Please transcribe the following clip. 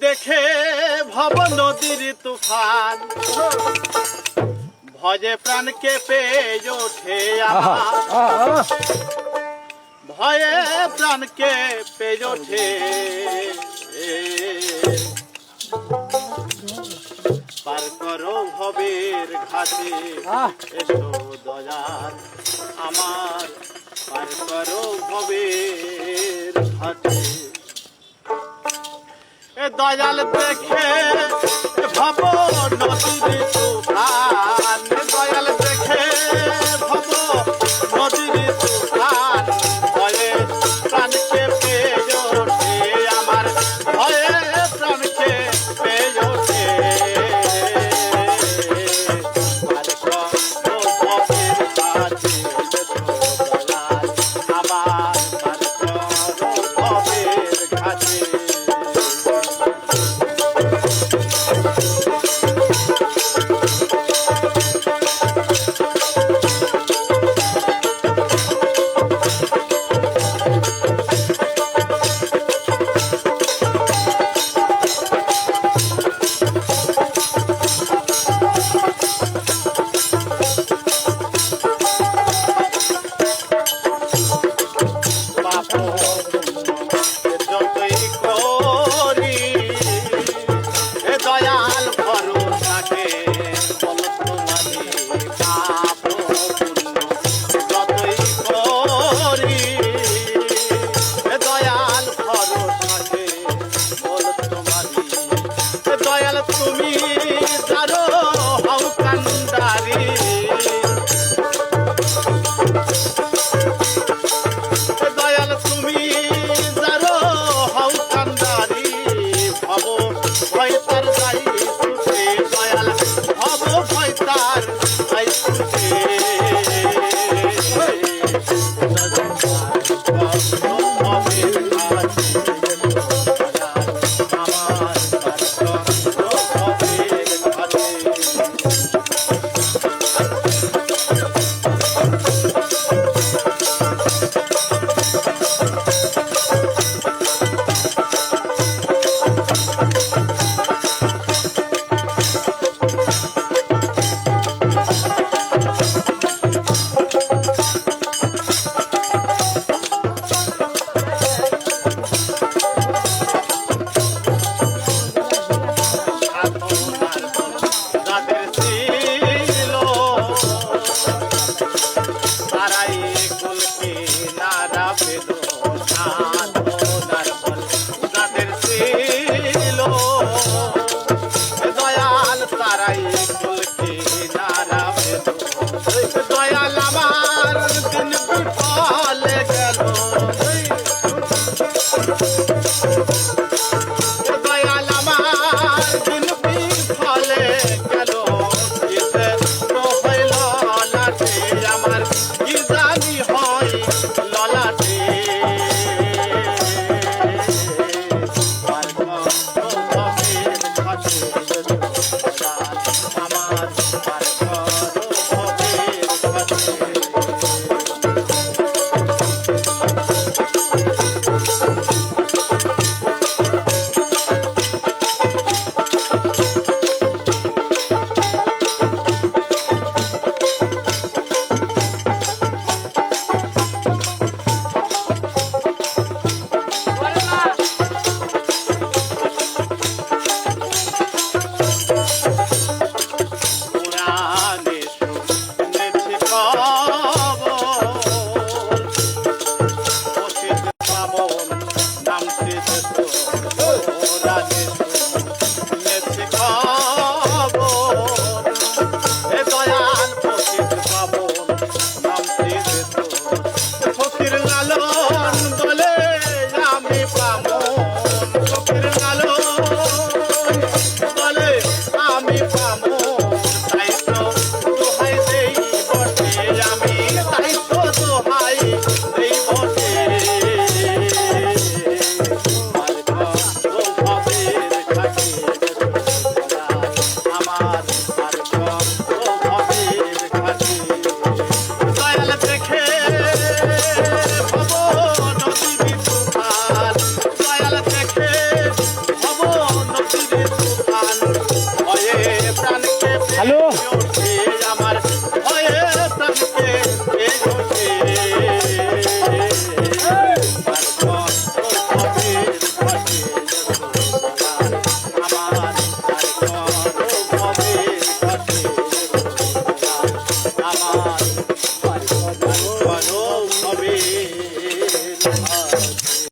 দেখে ভব নদীর তুফান ভয়ে প্রাণ কেঁপে ওঠে আমার ভয়ে প্রাণ কেঁপে ওঠে পার করো ভবের ঘাটে এসো দয়াল আমার পার করো ভবের ঘাটে দয়াল দেখে ভব নদীর তুফান দয়াল দেখে ভব নদীর তুফান ভয়ে প্রাণ কেঁপে ওঠে আমার ভয়ে প্রাণ কেঁপে ওঠে পার করো ভবের ঘাটে এসো দয়াল আমার পার করো ভবের ঘাটে তুমি যারো হও কান্দারি দয়াল তুমি যারো হও কান্দারি ভব ভয় তার যাই সুখে দয়াল ভব ভয় তার যাই সুখে